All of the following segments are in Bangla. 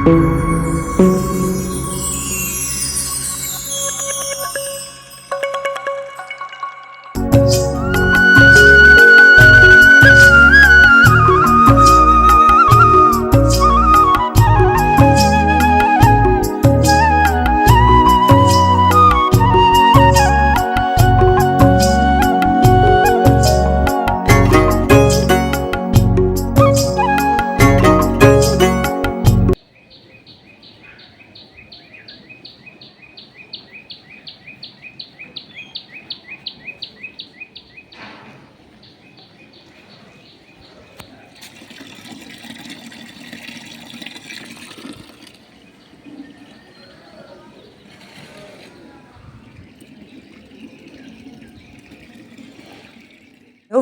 Hello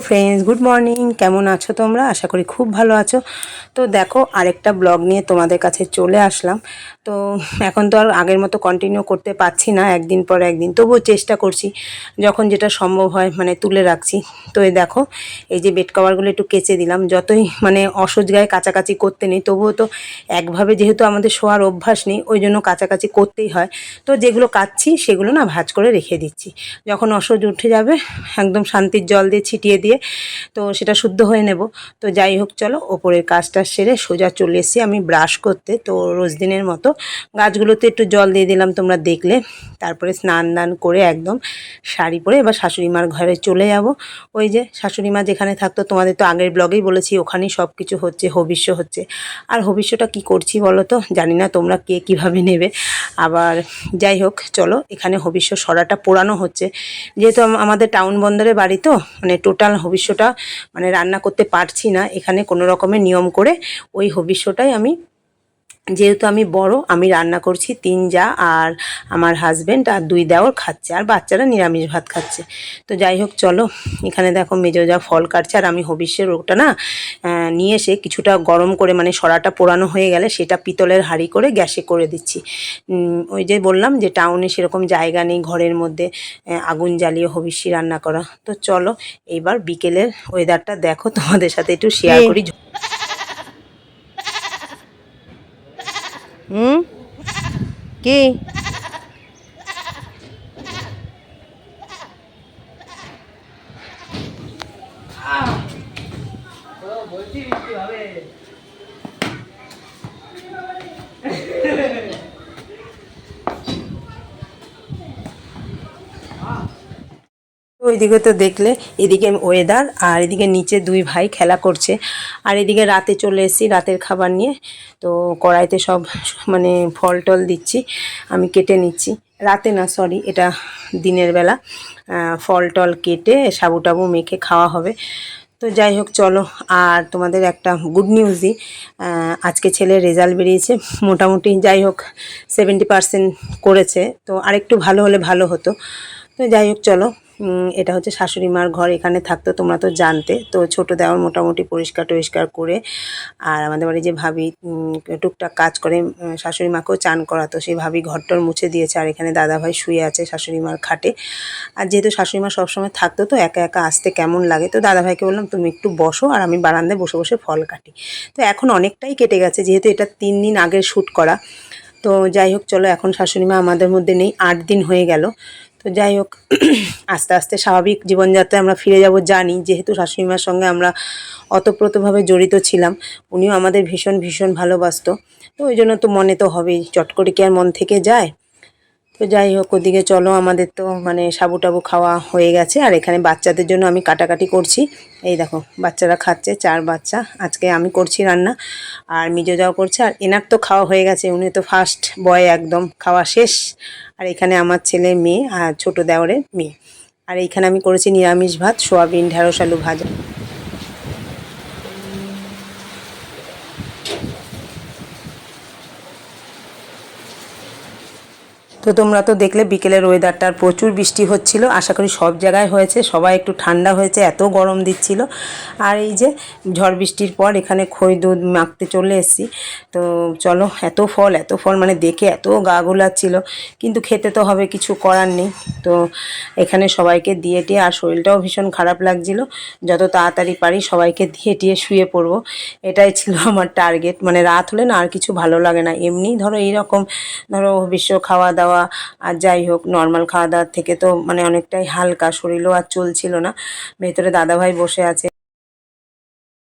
friends, good morning. কেমন আছো তোমরা? আশা করি খুব ভালো আছো। তো দেখো, আরেকটা ব্লগ নিয়ে তোমাদের কাছে চলে আসলাম। তো এখন তো আর আগের মতো কন্টিনিউ করতে পারছি না, একদিন পর একদিন, তবুও চেষ্টা করছি যখন যেটা সম্ভব হয়, মানে তুলে রাখছি। তো এই দেখো, এই যে বেড কভারগুলো একটু কেচে দিলাম। যতই মানে অসহজ গায়ে কাচাকাচি করতে নেই, তবুও তো একভাবে যেহেতু আমাদের শোয়ার অভ্যাস নেই, ওই জন্য কাচাকাচি করতেই হয়। তো যেগুলো কাচ্ছি সেগুলো না ভাঁজ করে রেখে দিচ্ছি। যখন অসহজ উঠে যাবে, একদম শান্তির জল দিয়ে ছিটিয়ে দিয়ে তো সেটা শুদ্ধ হয়ে নেব। তো যাই হোক, চলো ওপরের কাজটা সেরে সোজা চলে এসেছি আমি ব্রাশ করতে। তো রোজ দিনের মতো গাছগুলোতে একটু জল দিয়ে দিলাম, তোমরা দেখলে। তারপরে স্নান দান করে একদম শাড়ি পরে এবার শাশুড়ি মার ঘরে চলে যাব। ওই যে শাশুড়ি মা যেখানে থাকতো, তোমাদের তো আগের ব্লগেই বলেছি, ওখানেই সব কিছু হচ্ছে, হবিষ্য হচ্ছে। আর হবিষ্যটা কি করছি বলো তো, জানি না তোমরা কে কীভাবে নেবে। আবার যাই হোক, চলো, এখানে হবিষ্য সরাটা পোড়ানো হচ্ছে। যেহেতু আমাদের টাউন বন্দরে বাড়ি, তো মানে টোটাল হবিষ্যটা মানে রান্না করতে পারছি না, এখানে কোনো রকমের নিয়ম করে ওই হবিষ্যটাই আমি, যেহেতু আমি বড়, আমি রান্না করছি, 3 জা আর আমার হাজব্যান্ড আর 2 দেওর খাচ্ছে, আর বাচ্চারা নিরামিষ ভাত খাচ্ছে। তো যাই হোক, চলো, এখানে দেখো মেজো যা ফল কাটছে, আর আমি হবিষ্যের ওটা না নিয়ে এসে কিছুটা গরম করে, মানে সরাটা পোড়ানো হয়ে গেলে সেটা পিতলের হাঁড়ি করে গ্যাসে করে দিচ্ছি। ওই যে বললাম যে টাউনে সেরকম জায়গা নেই ঘরের মধ্যে আগুন জ্বালিয়ে হবিষ্যি রান্না করা। তো চলো, এইবার বিকেলের ওয়েদারটা দেখো, তোমাদের সাথে একটু শেয়ার করি। হুম, কি? ওইদিকে তো দেখলে, এদিকে ওয়েদার, আর এদিকে নিচে 2 ভাই খেলা করছে। আর এদিকে রাতে চলে এসেছি রাতের খাবার নিয়ে। তো কড়াইতে সব মানে ফল টল দিচ্ছি, আমি কেটে নিচ্ছি। রাতে না, সরি, এটা দিনের বেলা। ফল টল কেটে সাবু টাবু মেখে খাওয়া হবে। তো যাই হোক, চলো, আর তোমাদের একটা গুড নিউজই, আজকে ছেলের রেজাল্ট বেরিয়েছে। মোটামুটি যাই হোক 70% করেছে, তো আরেকটু ভালো হলে ভালো হতো। তো যাই হোক, চলো, এটা হচ্ছে শাশুড়ি মার ঘর, এখানে থাকতো, তোমরা তো জানতে। তো ছোটো দেওয়ার মোটামুটি পরিষ্কার টরিষ্কার করে, আর আমাদের বাড়ি যে ভাবি টুকটাক কাজ করে, শাশুড়ি মাকেও চান করাতো, সেই ভাবি ঘরটর মুছে দিয়েছে। আর এখানে দাদাভাই শুয়ে আছে শাশুড়ি মার খাটে। আর যেহেতু শাশুড়ি মা সবসময় থাকতো, তো একা একা আসতে কেমন লাগে, তো দাদাভাইকে বললাম তুমি একটু বসো, আর আমি বারান্দায় বসে বসে ফল কাটি। তো এখন অনেকটাই কেটে গেছে, যেহেতু এটা 3 দিন আগের শ্যুট করা। তো যাই হোক, চলো, এখন শাশুড়ি মা আমাদের মধ্যে নেই, 8 দিন হয়ে গেল। তো যাই হোক, আস্তে আস্তে স্বাভাবিক জীবনযাত্রায় আমরা ফিরে যাব জানি, যেহেতু শাশুড়ি মার সঙ্গে আমরা অতপ্রতভাবে জড়িত ছিলাম। উনিও আমাদের ভীষণ ভীষণ ভালোবাসতো। তো ওই জন্য তো মনে তো হবেই, চট করে কি আর মন থেকে যায়। তো যাই হোক, ওদিকে চলো, আমাদের তো মানে সাবু টাবু খাওয়া হয়ে গেছে। আর এখানে বাচ্চাদের জন্য আমি কাটাকাটি করছি। এই দেখো, বাচ্চারা খাচ্ছে, 4 বাচ্চা। আজকে আমি করছি রান্না, আর মিজো যাও করছে। আর এনার তো খাওয়া হয়ে গেছে, উনি তো ফার্স্ট বয়, একদম খাওয়া শেষ। আর এখানে আমার ছেলে মেয়ে আর ছোটো দেওরের মেয়ে। আর এইখানে আমি করেছি নিরামিষ ভাত, সোয়াবিন ঢেঁড়স আলু ভাজা। তো তোমরা তো দেখলে বিকেলের ওয়েদারটার প্রচুর বৃষ্টি হচ্ছিল, আশা করি সব জায়গায় হয়েছে, সবাই একটু ঠান্ডা হয়েছে, এত গরম দিচ্ছিল। আর এই যে ঝড় বৃষ্টির পর এখানে খই দুধ মাখতে চলে এসেছি। তো চলো, এত ফল মানে দেখে এত গা গোলাচ্ছিল, কিন্তু খেতে তো হবে, কিছু করার নেই। তো এখানে সবাইকে দিয়ে টিয়ে, আর শরীরটাও ভীষণ খারাপ লাগছিল, যত তাড়াতাড়ি পারি সবাইকে দিয়ে টিয়ে শুয়ে পড়বো, এটাই ছিল আমার টার্গেট। মানে রাত হলে না আর কিছু ভালো লাগে না, এমনি ধরো এইরকম ধরো বিশ্ব খাওয়া দাওয়া আর যাই হোক নর্মাল খাওয়া দাওয়ার থেকে তো মানে অনেকটাই হালকা, শরীরও আর চলছিল না। ভেতরে দাদাভাই বসে আছে,